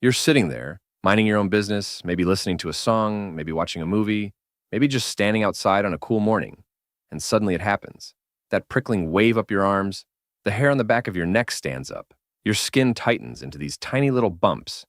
You're sitting there, minding your own business, maybe listening to a song, maybe watching a movie, maybe just standing outside on a cool morning, and suddenly it happens. That prickling wave up your arms, the hair on the back of your neck stands up. Your skin tightens into these tiny little bumps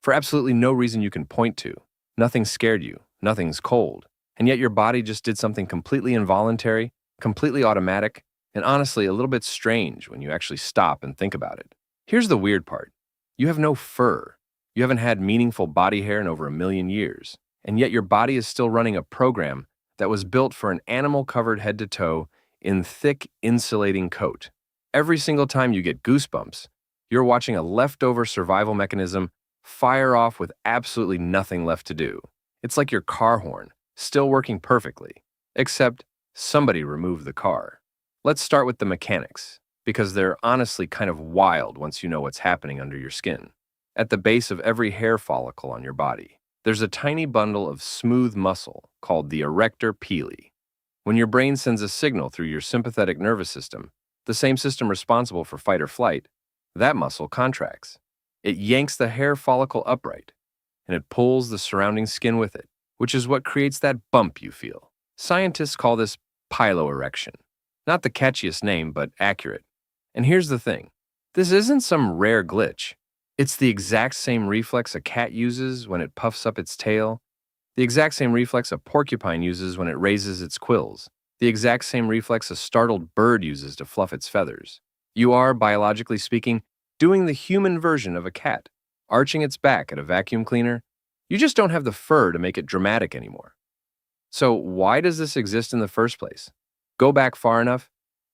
for absolutely no reason you can point to. Nothing scared you, nothing's cold, and yet your body just did something completely involuntary, completely automatic, and honestly a little bit strange when you actually stop and think about it. Here's the weird part. You have no fur. You haven't had meaningful body hair in over 1,000,000 years, and yet your body is still running a program that was built for an animal covered head to toe in thick, insulating coat. Every single time you get goosebumps, you're watching a leftover survival mechanism fire off with absolutely nothing left to do. It's like your car horn, still working perfectly, except somebody removed the car. Let's start with the mechanics, because they're honestly kind of wild once you know what's happening under your skin. At the base of every hair follicle on your body, there's a tiny bundle of smooth muscle called the arrector pili. When your brain sends a signal through your sympathetic nervous system, the same system responsible for fight or flight, that muscle contracts. It yanks the hair follicle upright, and it pulls the surrounding skin with it, which is what creates that bump you feel. Scientists call this piloerection. Not the catchiest name, but accurate. And here's the thing. This isn't some rare glitch. It's the exact same reflex a cat uses when it puffs up its tail, the exact same reflex a porcupine uses when it raises its quills, the exact same reflex a startled bird uses to fluff its feathers. You are, biologically speaking, doing the human version of a cat, arching its back at a vacuum cleaner. You just don't have the fur to make it dramatic anymore. So why does this exist in the first place? Go back far enough,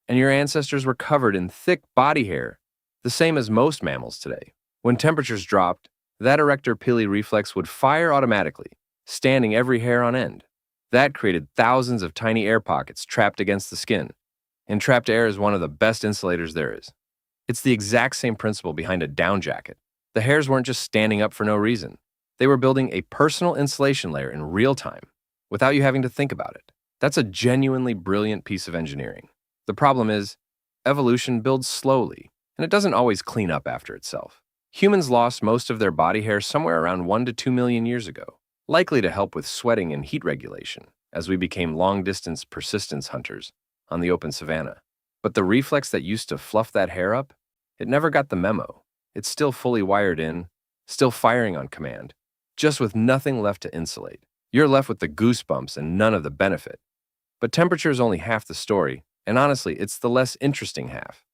and your ancestors were covered in thick body hair, the same as most mammals today. When temperatures dropped, that arrector pili reflex would fire automatically, standing every hair on end. That created thousands of tiny air pockets trapped against the skin, and trapped air is one of the best insulators there is. It's the exact same principle behind a down jacket. The hairs weren't just standing up for no reason. They were building a personal insulation layer in real time, without you having to think about it. That's a genuinely brilliant piece of engineering. The problem is, evolution builds slowly, and it doesn't always clean up after itself. Humans lost most of their body hair somewhere around 1 to 2 million years ago, likely to help with sweating and heat regulation, as we became long-distance persistence hunters on the open savanna. But the reflex that used to fluff that hair up, it never got the memo. It's still fully wired in, still firing on command, just with nothing left to insulate. You're left with the goosebumps and none of the benefit. But temperature is only half the story, and honestly, it's the less interesting half.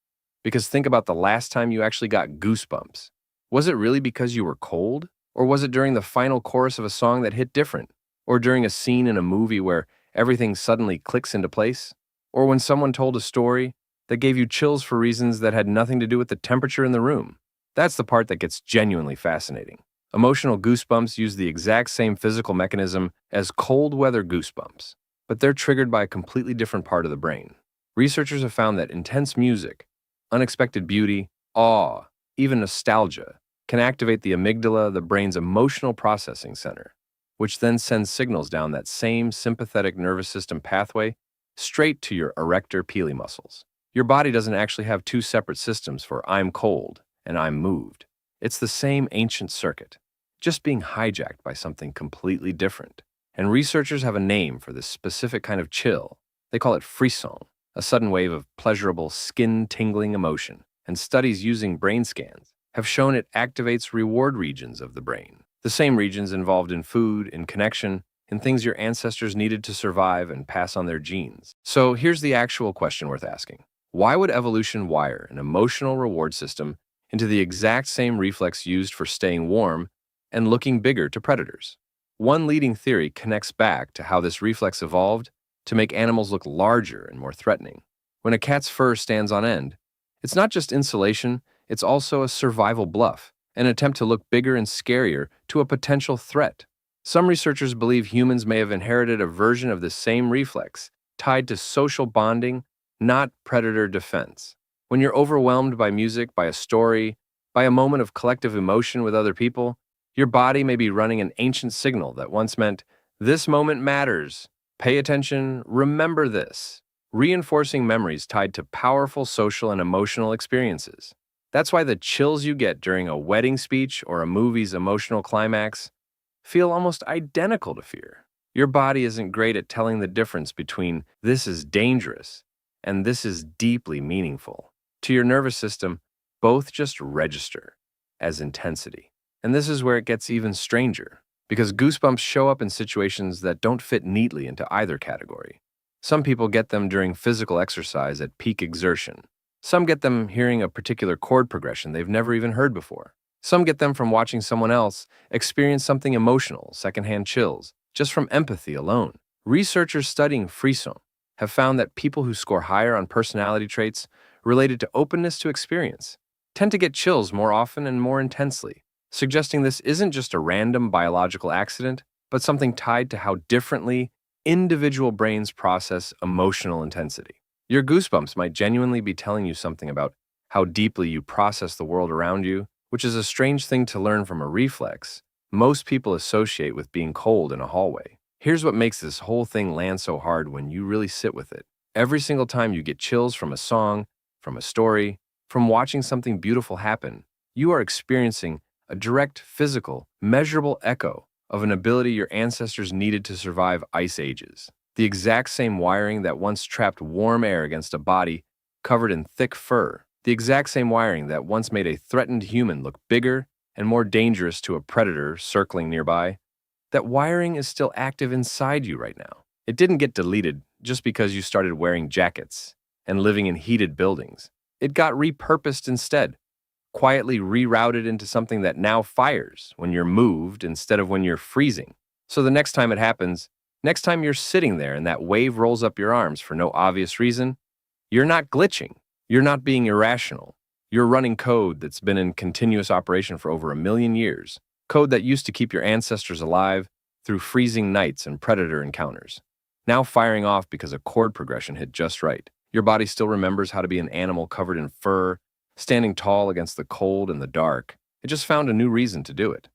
Because think about the last time you actually got goosebumps. Was it really because you were cold? Or was it during the final chorus of a song that hit different? Or during a scene in a movie where everything suddenly clicks into place? Or when someone told a story that gave you chills for reasons that had nothing to do with the temperature in the room? That's the part that gets genuinely fascinating. Emotional goosebumps use the exact same physical mechanism as cold weather goosebumps, but they're triggered by a completely different part of the brain. Researchers have found that intense music, unexpected beauty, awe, even nostalgia, can activate the amygdala, the brain's emotional processing center, which then sends signals down that same sympathetic nervous system pathway straight to your arrector pili muscles. Your body doesn't actually have two separate systems for I'm cold and I'm moved. It's the same ancient circuit, just being hijacked by something completely different. And researchers have a name for this specific kind of chill. They call it frisson, a sudden wave of pleasurable, skin-tingling emotion. And studies using brain scans have shown it activates reward regions of the brain, the same regions involved in food, in connection, in things your ancestors needed to survive and pass on their genes. So here's the actual question worth asking. Why would evolution wire an emotional reward system into the exact same reflex used for staying warm and looking bigger to predators? One leading theory connects back to how this reflex evolved to make animals look larger and more threatening. When a cat's fur stands on end, it's not just insulation, it's also a survival bluff, an attempt to look bigger and scarier to a potential threat. Some researchers believe humans may have inherited a version of this same reflex, tied to social bonding, not predator defense. When you're overwhelmed by music, by a story, by a moment of collective emotion with other people, your body may be running an ancient signal that once meant, "This moment matters. Pay attention, remember this," reinforcing memories tied to powerful social and emotional experiences. That's why the chills you get during a wedding speech or a movie's emotional climax feel almost identical to fear. Your body isn't great at telling the difference between this is dangerous and this is deeply meaningful. To your nervous system, both just register as intensity. And this is where it gets even stranger, because goosebumps show up in situations that don't fit neatly into either category. Some people get them during physical exercise at peak exertion. Some get them hearing a particular chord progression they've never even heard before. Some get them from watching someone else experience something emotional, secondhand chills, just from empathy alone. Researchers studying Frisson have found that people who score higher on personality traits related to openness to experience tend to get chills more often and more intensely, suggesting this isn't just a random biological accident, but something tied to how differently individual brains process emotional intensity. Your goosebumps might genuinely be telling you something about how deeply you process the world around you, which is a strange thing to learn from a reflex most people associate with being cold in a hallway. Here's what makes this whole thing land so hard when you really sit with it. Every single time you get chills from a song, from a story, from watching something beautiful happen, you are experiencing a direct, physical, measurable echo of an ability your ancestors needed to survive ice ages. The exact same wiring that once trapped warm air against a body covered in thick fur. The exact same wiring that once made a threatened human look bigger and more dangerous to a predator circling nearby. That wiring is still active inside you right now. It didn't get deleted just because you started wearing jackets and living in heated buildings. It got repurposed instead, quietly rerouted into something that now fires when you're moved instead of when you're freezing. So the next time it happens, next time you're sitting there and that wave rolls up your arms for no obvious reason, you're not glitching. You're not being irrational. You're running code that's been in continuous operation for over 1,000,000 years. Code that used to keep your ancestors alive through freezing nights and predator encounters. Now firing off because a chord progression hit just right. Your body still remembers how to be an animal covered in fur, standing tall against the cold and the dark. It just found a new reason to do it.